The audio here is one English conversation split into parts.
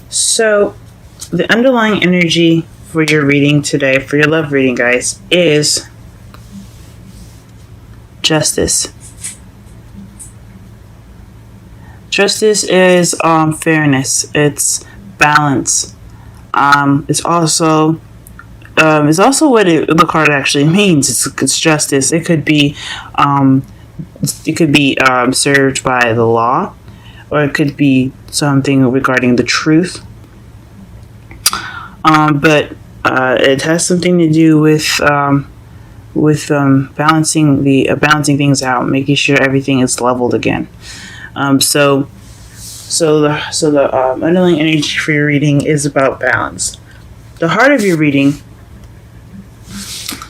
So, the underlying energy for your reading today, for your love reading, guys, is justice. Justice is fairness. It's balance. It's also what the card actually means. It's justice. It could be served by the law, or it could be something regarding the truth. But it has something to do with balancing things out, making sure everything is leveled again. So the underlying energy for your reading is about balance. The heart of your reading,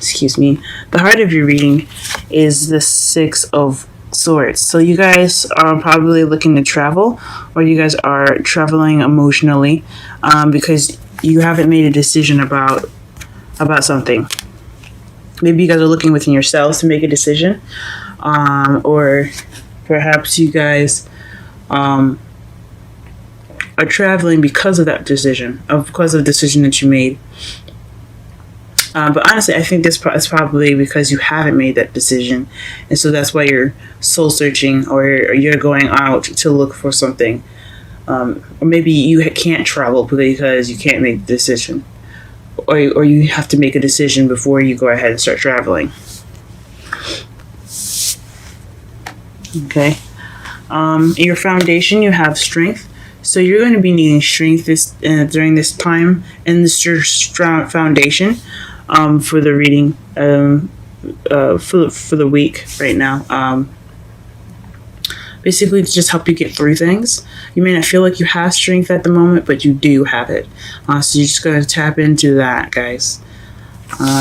the heart of your reading is the Six of Swords. So you guys are probably looking to travel, or you guys are traveling emotionally, because you haven't made a decision about something. Maybe you guys are looking within yourselves to make a decision, or perhaps you guys are traveling because of that decision, because of the decision that you made. But honestly, I think this is probably because you haven't made that decision, and so that's why you're soul searching, or you're going out to look for something. Or maybe you can't travel because you can't make the decision, or you have to make a decision before you go ahead and start traveling. Okay. In your foundation, you have strength. So you're going to be needing strength during this time, and this is your foundation for the reading for the week right now. Basically, to just help you get through things. You may not feel like you have strength at the moment, but you do have it. So you're just going to tap into that, guys.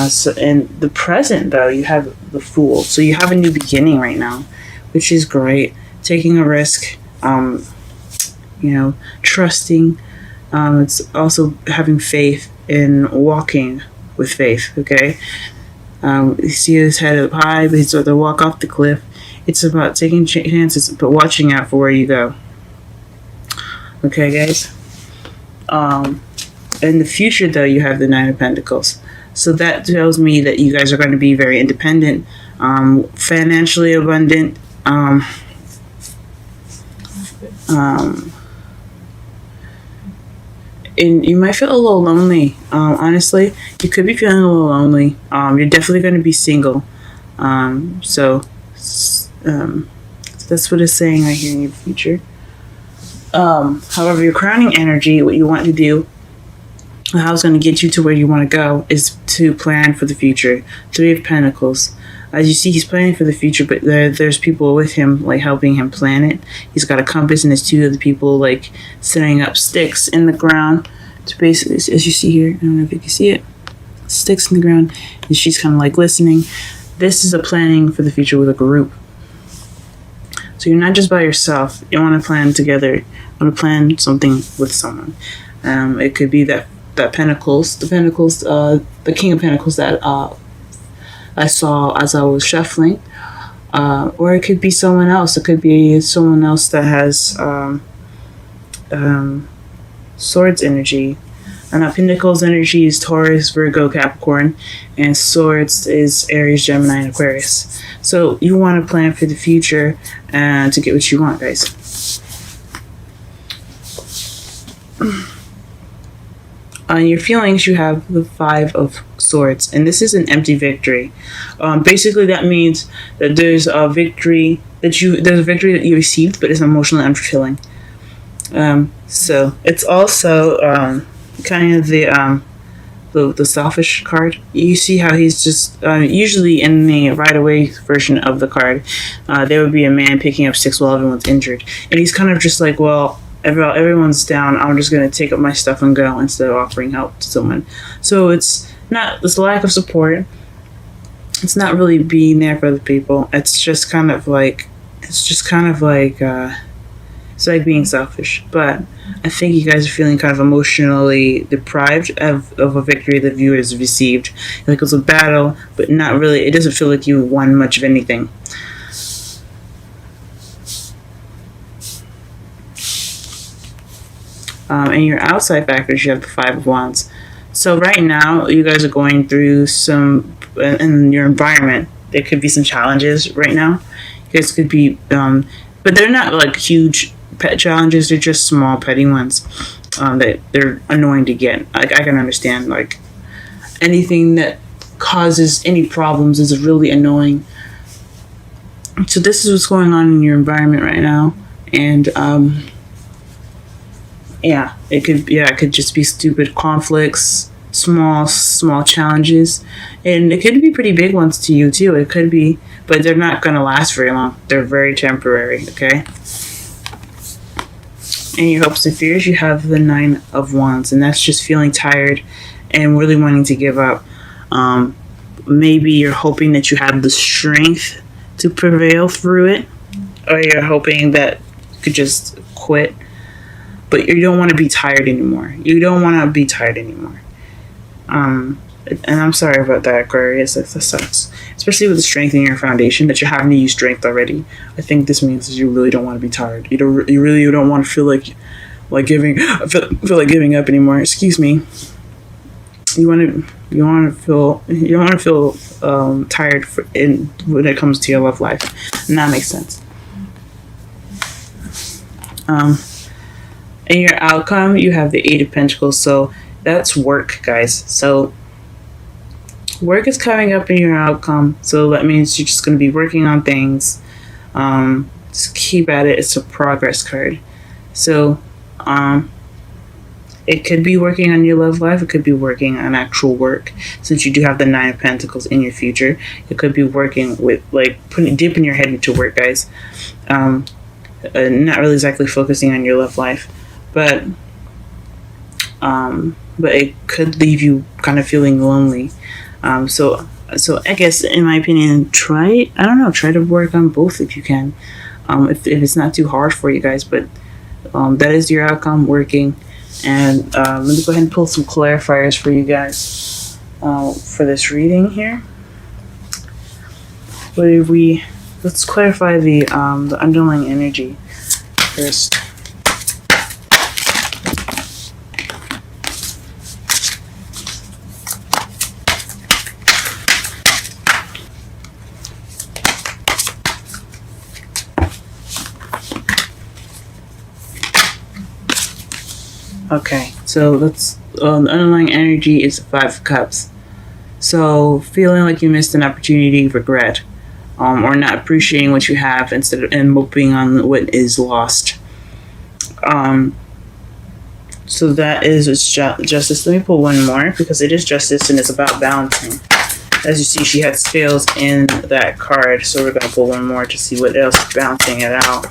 So in the present, though, you have the Fool. So you have a new beginning right now, which is great. Taking a risk, trusting. It's also having faith in walking with faith, okay? You see his head up high, but he's about to walk off the cliff. It's about taking chances, but watching out for where you go. Okay, guys? In the future, though, you have the Nine of Pentacles. So that tells me that you guys are going to be very independent, financially abundant, and you might feel a little lonely. Honestly, you could be feeling a little lonely. You're definitely going to be single. So that's what it's saying right here in your future. However, your crowning energy, what you want to do, how it's going to get you to where you want to go, is to plan for the future. Three of Pentacles. As you see, he's planning for the future, but there's people with him, like, helping him plan it. He's got a compass, and there's two other people, like, setting up sticks in the ground to basically, as you see here, I don't know if you can see it, sticks in the ground, and she's kind of, like, listening. This is a planning for the future with a group. So you're not just by yourself. You want to plan together. You want to plan something with someone. It could be that Pentacles, the King of Pentacles that I saw as I was shuffling, or it could be someone else. It could be someone else that has Swords energy. And Pentacles energy is Taurus, Virgo, Capricorn, and Swords is Aries, Gemini, and Aquarius. So you want to plan for the future and to get what you want, guys. On your feelings, you have the Five of Swords, and this is an empty victory. Basically, that means that there's a victory that you received, but it's emotionally unfulfilling. So it's also kind of the selfish card. You see how he's just usually in the right away version of the card, there would be a man picking up sticks while everyone's injured, and he's kind of just like, well, everyone's down, I'm just going to take up my stuff and go instead of offering help to someone. So it's not this lack of support. It's not really being there for other people. It's like being selfish. But I think you guys are feeling kind of emotionally deprived of a victory the viewers received. Like it was a battle, but not really. It doesn't feel like you won much of anything. And your outside factors, you have the Five of Wands. So right now, you guys are going through some, in your environment, there could be some challenges right now. You guys could be, but they're not like huge pet challenges. They're just small, petty ones that they're annoying to get. Like, I can understand, like, anything that causes any problems is really annoying. So this is what's going on in your environment right now. And, it could just be stupid conflicts, small challenges, and it could be pretty big ones to you too. It could be, but they're not going to last very long. They're very temporary. Okay. In your hopes and fears, you have the Nine of Wands, and that's just feeling tired and really wanting to give up. Maybe you're hoping that you have the strength to prevail through it, or you're hoping that you could just quit. But you don't want to be tired anymore. And I'm sorry about that, Aquarius. That sucks. Especially with the strength in your foundation, that you're having to use strength already. I think this means that you really don't want to be tired. You really don't want to feel like giving up anymore. Excuse me. You don't want to feel tired when it comes to your love life, and that makes sense. In your outcome, you have the Eight of Pentacles, so that's work, guys. So work is coming up in your outcome, so that means you're just going to be working on things. Just keep at it. It's a progress card. So it could be working on your love life. It could be working on actual work. Since you do have the Nine of Pentacles in your future, it could be working with, like, dipping your head into work, guys. Not really exactly focusing on your love life. But it could leave you kind of feeling lonely. So I guess, in my opinion, try to work on both if you can. If it's not too hard for you guys, but that is your outcome, working. And let me go ahead and pull some clarifiers for you guys for this reading here. Let's clarify the underlying energy first. Okay, so the underlying energy is the Five of Cups. So feeling like you missed an opportunity, regret, or not appreciating what you have and moping on what is lost. So that is justice. Let me pull one more because it is justice and it's about balancing. As you see, she had scales in that card, so we're going to pull one more to see what else is balancing it out.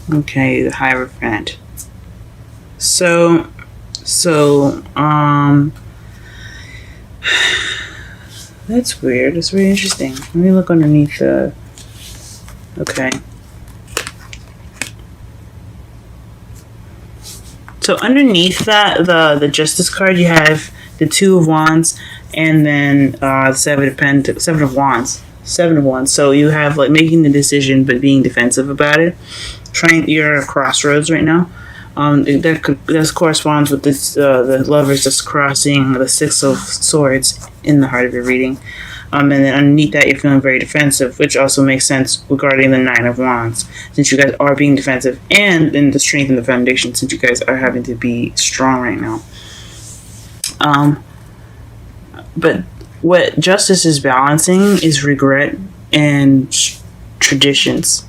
Okay, the Hierophant. So, that's weird. It's very interesting. Let me look underneath the. Okay. So underneath that, the Justice card, you have the Two of Wands, and then Seven of Wands. So you have, like, making the decision but being defensive about it. You're at a crossroads right now. That corresponds with this, the Lovers just crossing the Six of Swords in the heart of your reading. And then underneath that, you're feeling very defensive, which also makes sense regarding the Nine of Wands, since you guys are being defensive, and in the strength and the foundation, since you guys are having to be strong right now. But what justice is balancing is regret and traditions.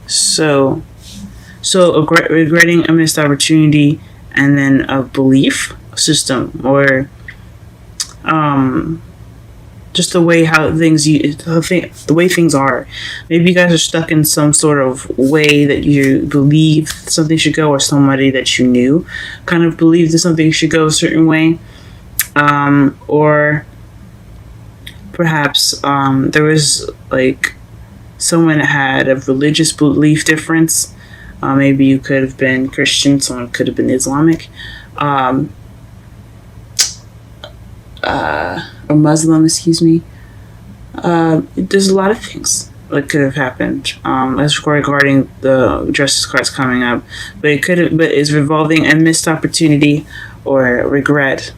So regretting a missed opportunity, and then a belief system, or just the way the way things are. Maybe you guys are stuck in some sort of way that you believe something should go, or somebody that you knew kind of believed that something should go a certain way, or perhaps there was like someone that had a religious belief difference. Maybe you could have been Christian, someone could have been Islamic, or Muslim, excuse me. There's a lot of things that could have happened. As regarding the justice cards coming up, but it's revolving a missed opportunity or regret,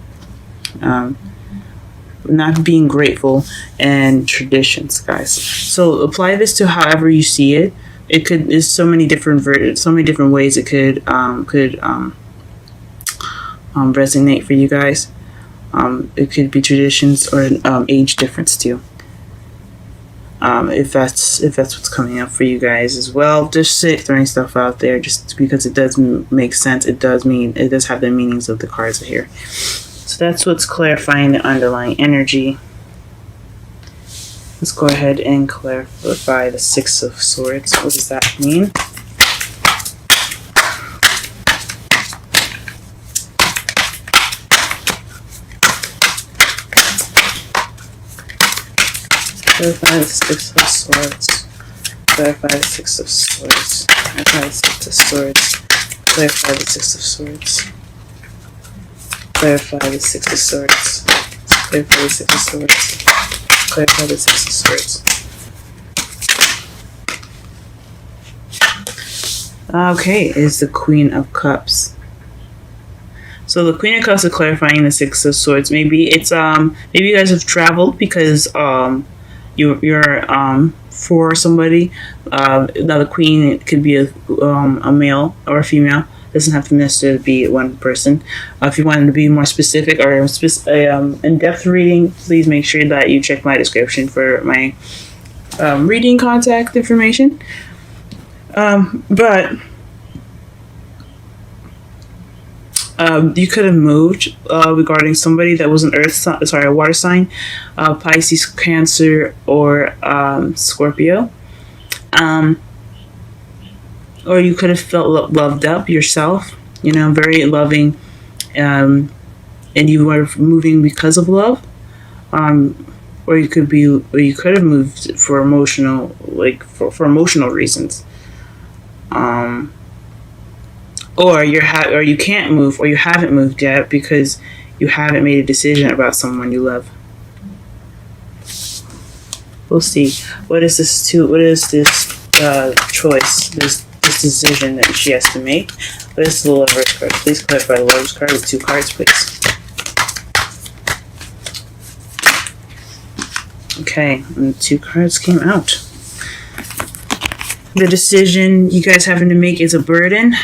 not being grateful, and traditions, guys. So apply this to however you see it. There's so many different ways it could resonate for you guys. It could be traditions or age difference too. If that's what's coming up for you guys as well. Just throwing stuff out there, just because it does make sense. It does have the meanings of the cards here. So that's what's clarifying the underlying energy. Let's go ahead and clarify the Six of Swords. What does that mean? Clarify the Six of Swords. Clarify the Six of Swords. Clarify the Six of Swords. Clarify the Six of Swords. Clarify the Six of Swords. Clarify the Six of Swords. Clarify the Six of Swords. Okay, is the Queen of Cups. So the Queen of Cups is clarifying the Six of Swords. Maybe it's maybe you guys have traveled because you're for somebody. Now the Queen could be a male or a female. Doesn't have to necessarily be one person. If you wanted to be more specific or in-depth reading, please make sure that you check my description for my reading contact information. But you could have moved regarding somebody that was an a water sign, Pisces, Cancer, or Scorpio. Or you could have felt loved up yourself, very loving, and you were moving because of love. Or you could have moved for emotional, for emotional reasons. Or you can't move, or you haven't moved yet because you haven't made a decision about someone you love. We'll see. What is this choice? This decision that she has to make. What is the Lover's card? Please clarify the Lover's card with 2 cards, please. Okay, and 2 cards came out. The decision you guys having to make is a burden,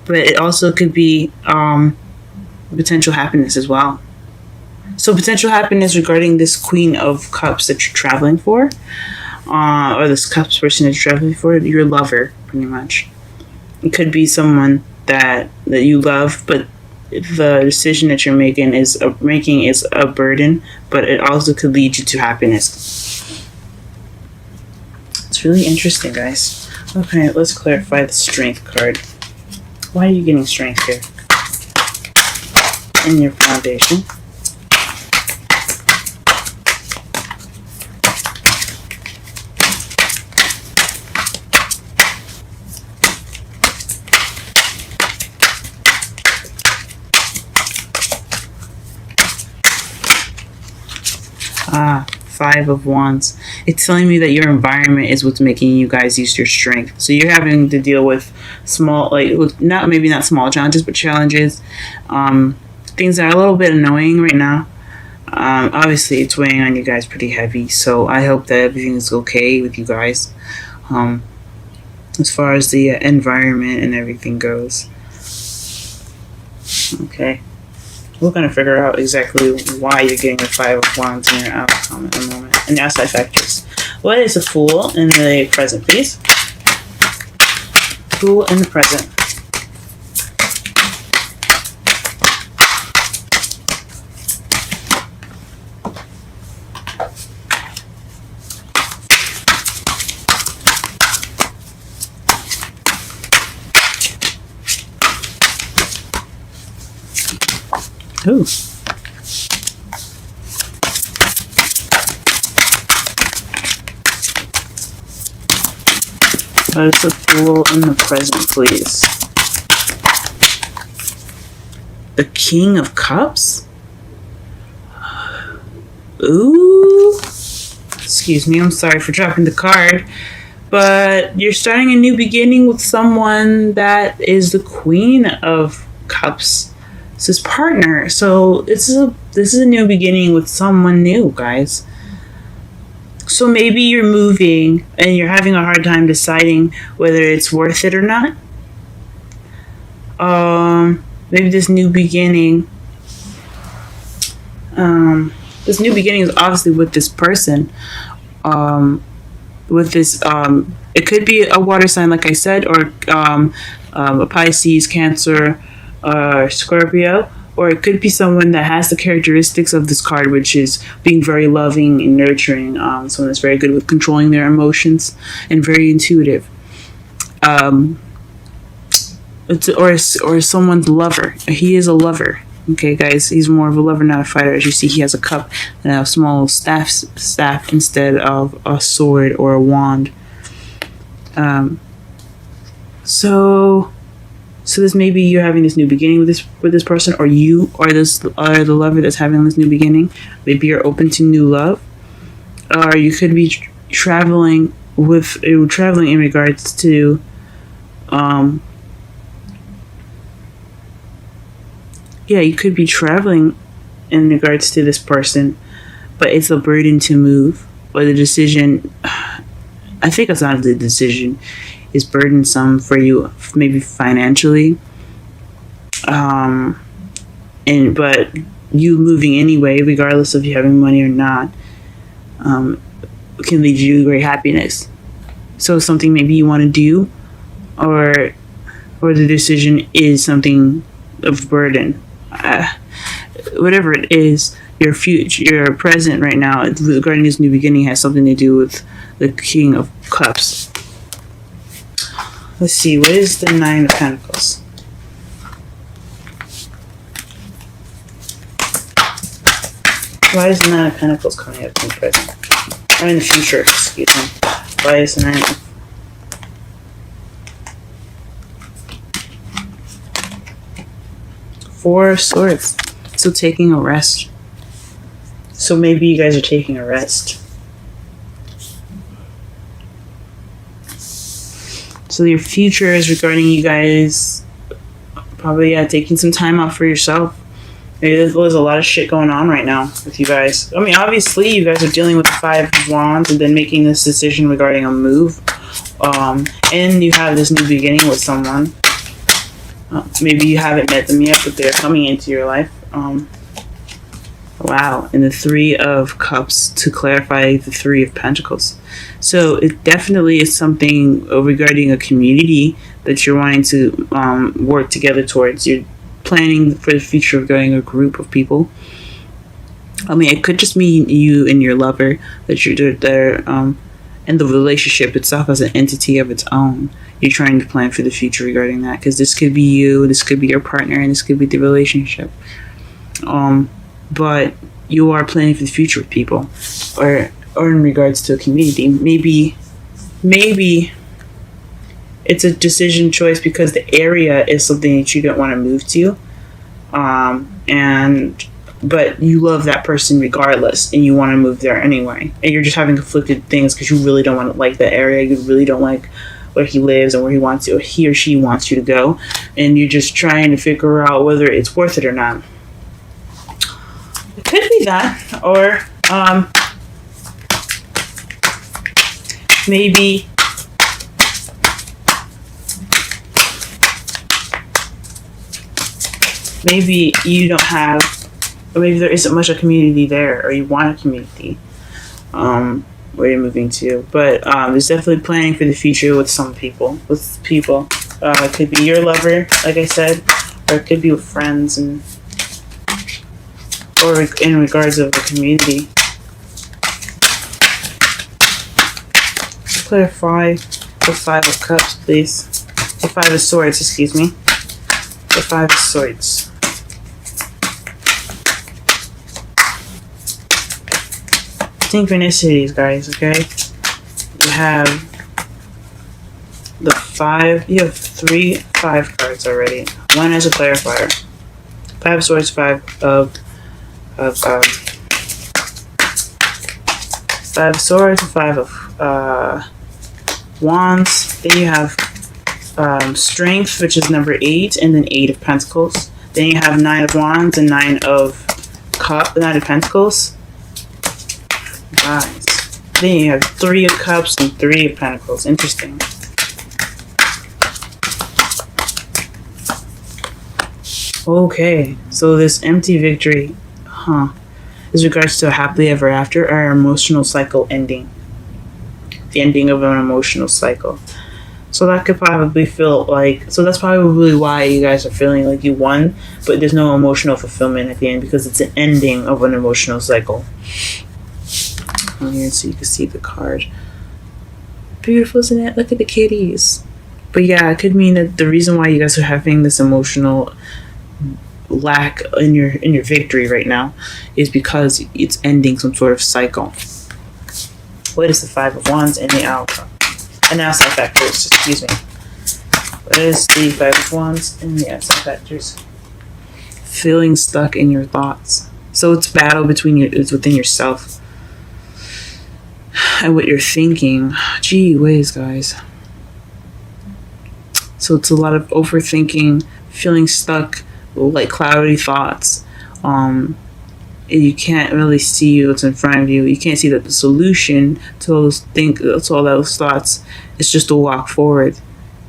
but it also could be potential happiness as well. So potential happiness regarding this Queen of Cups that you're traveling for, or this Cups person that you're traveling for, your lover, pretty much. It could be someone that you love, but the decision that you're making is a burden, but it also could lead you to happiness. It's really interesting, guys. Okay, let's clarify the Strength card. Why are you getting strength here? In your foundation. Five of Wands. It's telling me that your environment is what's making you guys use your strength. So you're having to deal with maybe not small challenges, but challenges, things that are a little bit annoying right now. Obviously, it's weighing on you guys pretty heavy. So I hope that everything is okay with you guys, as far as the environment and everything goes. Okay. We're going to figure out exactly why you're getting the Five of Wands in your outcome in a moment. And the outside factors. What is a Fool in the present, please? Fool in the present. Ooh. What is the Fool in the present, please? The King of Cups? Ooh. Excuse me, I'm sorry for dropping the card. But you're starting a new beginning with someone that is the Queen of Cups. It's his partner. So this is a new beginning with someone new, guys. So maybe you're moving and you're having a hard time deciding whether it's worth it or not. Maybe this new beginning. This new beginning is obviously with this person. With this, it could be a water sign, like I said, or a Pisces, Cancer, Scorpio. Or it could be someone that has the characteristics of this card, which is being very loving and nurturing. Someone that's very good with controlling their emotions and very intuitive. Or someone's lover. He is a lover. Okay, guys, he's more of a lover, not a fighter. As you see, he has a cup and a small staff instead of a sword or a wand. So this maybe you're having this new beginning with this person, or you are the lover that's having this new beginning. Maybe you're open to new love, or you could be traveling in regards to you could be traveling in regards to this person, but it's a burden to move. Or the decision, I think it's not the decision, is burdensome for you, maybe financially. But you moving anyway, regardless of you having money or not, can lead you to great happiness. So something maybe you want to do, or the decision is something of burden. Whatever it is, your future, your present right now regarding this new beginning has something to do with the King of Cups. Let's see, what is the Nine of Pentacles? Why is the Nine of Pentacles coming up in the present? Or in the future, excuse me. Why is the Nine of... Four of Swords. So taking a rest. So maybe you guys are taking a rest. So your future is regarding you guys probably taking some time out for yourself. Maybe there's a lot of shit going on right now with you guys. I mean, obviously you guys are dealing with the Five of Wands and then making this decision regarding a move. And you have this new beginning with someone. Maybe you haven't met them yet, but they're coming into your life. Wow. And the Three of Cups to clarify the Three of Pentacles. So it definitely is something regarding a community that you're wanting to work together towards. You're planning for the future regarding a group of people. I mean, it could just mean you and your lover, that you're there, and the relationship itself as an entity of its own. You're trying to plan for the future regarding that, because this could be you, this could be your partner, and this could be the relationship. But you are planning for the future with people, or in regards to a community. Maybe it's a decision choice because the area is something that you don't want to move to, but you love that person regardless, and you want to move there anyway, and you're just having conflicted things because you really don't want to like that area, you really don't like where he lives and where he wants to, or he or she wants you to go, and you're just trying to figure out whether it's worth it or not. It could be that, or maybe you don't have, or maybe there isn't much of a community there, or you want a community where you're moving to. But there's definitely planning for the future with some people. It could be your lover, like I said, or it could be with friends, or in regards of the community. Clarify the Five of Cups, please. The Five of Swords, excuse me. The Five of Swords. synchronicities, guys, okay? You have the 5. You have 3 5 cards already. One as a clarifier. 5 of Swords, 5 of 5 of Swords, 5 of Wands. Then you have Strength, which is number 8, and then 8 of Pentacles. Then you have 9 of Wands and 9 of Pentacles. Nice. Then you have 3 of Cups and 3 of Pentacles. Interesting. Okay, so this empty victory, is regards to a happily ever after or emotional cycle ending. The ending of an emotional cycle. So that could probably feel like, so that's probably why you guys are feeling like you won, but there's no emotional fulfillment at the end because it's an ending of an emotional cycle. Here, so you can see the card. Beautiful, isn't it? Look at the kitties. But yeah, it could mean that the reason why you guys are having this emotional lack in your victory right now is because it's ending some sort of cycle. What is the 5 of Wands in the outcome? And outside factors, excuse me. What is the 5 of Wands in the outside factors? Feeling stuck in your thoughts. So it's battle it's within yourself and what you're thinking. Gee whiz, guys. So it's a lot of overthinking, feeling stuck, like cloudy thoughts. You can't really see what's in front of you. You can't see that the solution to all those thoughts is just to walk forward.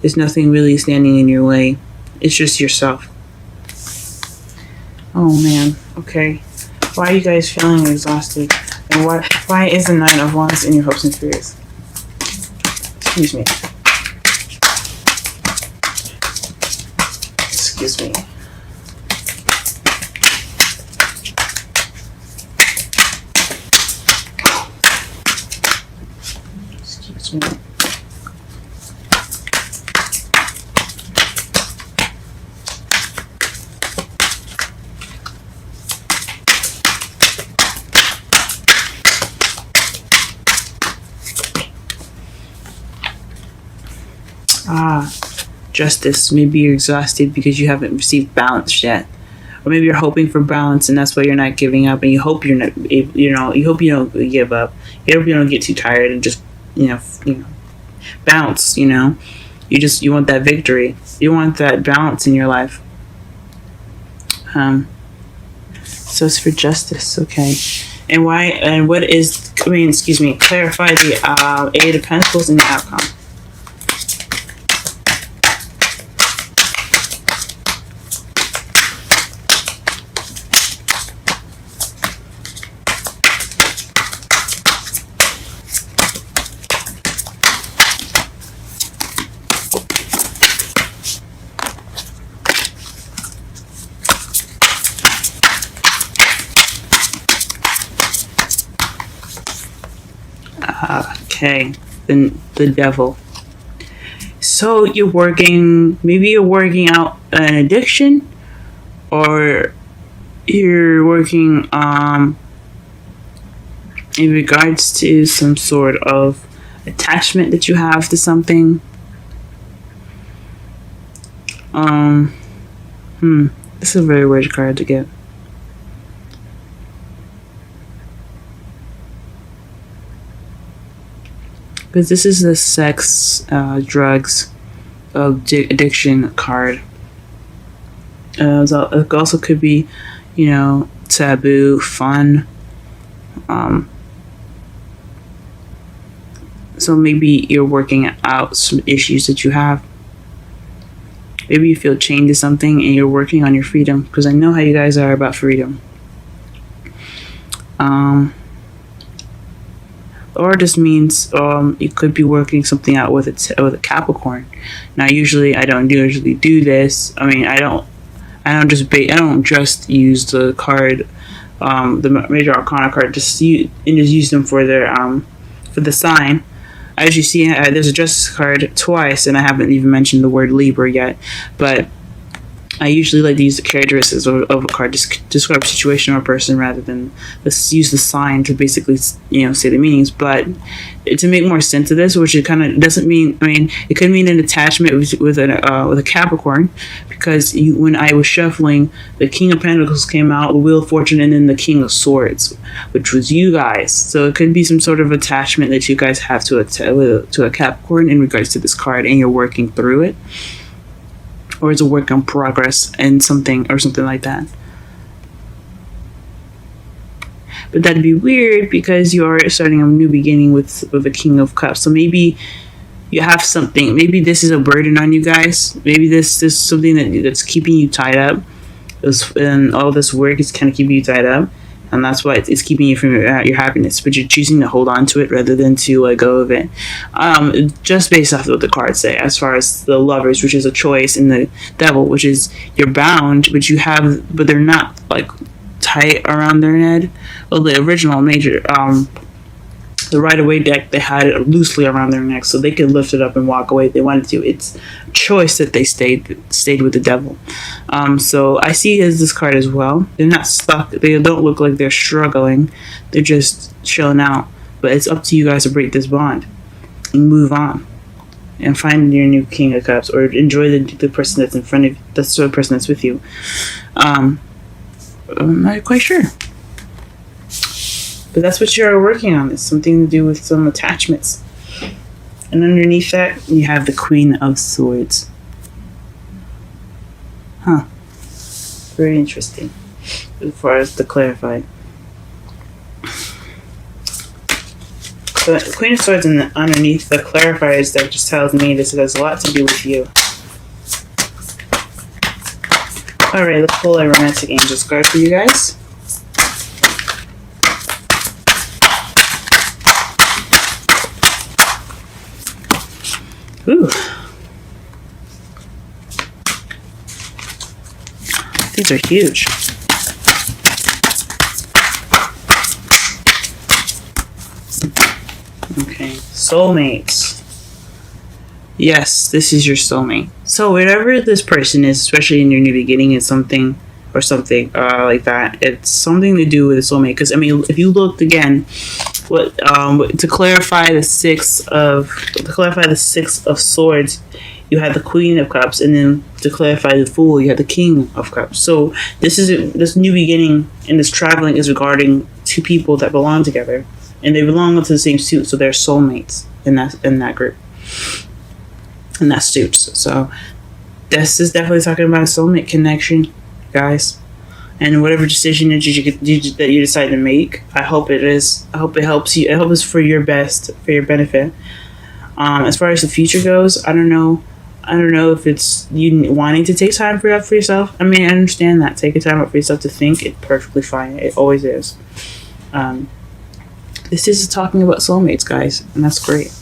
There's nothing really standing in your way. It's just yourself. Oh man. Okay. Why are you guys feeling exhausted? And why is the 9 of Wands in your hopes and fears? Excuse me. Excuse me. Excuse me. Justice. Maybe you're exhausted because you haven't received balance yet, or maybe you're hoping for balance and that's why you're not giving up, and you hope you're not, you hope you don't give up. You hope you don't get too tired and just bounce. You want that victory. You want that balance in your life. So it's for justice, okay. And why? And what is? Clarify the 8 of Pentacles in the outcome. Okay, then the Devil. So maybe you're working out an addiction, or you're working in regards to some sort of attachment that you have to something. This is a very weird card to get. Because this is the sex, drugs, addiction card. It also could be, taboo, fun. So maybe you're working out some issues that you have. Maybe you feel chained to something and you're working on your freedom. Because I know how you guys are about freedom. Or it just means you could be working something out with a Capricorn. Now, usually I don't usually do this. I mean, I don't just use the card, the Major Arcana card, just use them for their for the sign. As you see, there's a Justice card twice, and I haven't even mentioned the word Libra yet. But I usually like to use the characteristics of a card to describe a situation or a person rather than use the sign to basically, say the meanings. But to make more sense of this, which it kind of doesn't mean, it could mean an attachment with a Capricorn, because when I was shuffling, the King of Pentacles came out, the Wheel of Fortune, and then the King of Swords, which was you guys. So it could be some sort of attachment that you guys have to a Capricorn in regards to this card, and you're working through it. Or it's a work in progress and something like that. But that'd be weird because you are starting a new beginning with the King of Cups. So maybe you have something. Maybe this is a burden on you guys. Maybe this is something that's keeping you tied up. And all this work is kind of keeping you tied up. And that's why it's keeping you from your happiness, but you're choosing to hold on to it rather than to let go of it. Just based off of what the cards say, as far as the Lovers, which is a choice, and the Devil, which is you're bound, but they're not like tight around their head. Well, the original major, the Rider-Waite deck, they had it loosely around their neck, so they could lift it up and walk away if they wanted to. It's a choice that they stayed with the Devil. So I see as this card as well. They're not stuck. They don't look like they're struggling. They're just chilling out. But it's up to you guys to break this bond and move on and find your new King of Cups, or enjoy the person that's in front of you. That's the person that's with you. I'm not quite sure. But that's what you're working on. It's something to do with some attachments. And underneath that, you have the Queen of Swords. Huh. Very interesting. As far as to clarify. The Queen of Swords underneath the clarifiers that just tells me this has a lot to do with you. Alright, let's pull a Romantic Angels card for you guys. Ooh. These are huge. Okay, soulmates. Yes, this is your soulmate. So whatever this person is, especially in your new beginning, is something like that. It's something to do with a soulmate. Because if you looked again, to clarify the Six of Swords, you had the Queen of Cups, and then to clarify the Fool, you had the King of Cups. So this new beginning and this traveling is regarding two people that belong together, and they belong to the same suit, so they're soulmates in that group, in that suit. So this is definitely talking about a soulmate connection, guys. And whatever decision that you decide to make, I hope it is. I hope it helps you. I hope it's for your best, for your benefit. As far as the future goes, I don't know if it's you wanting to take time for yourself. I understand that. Taking time out for yourself to think, it's perfectly fine. It always is. This is talking about soulmates, guys, and that's great.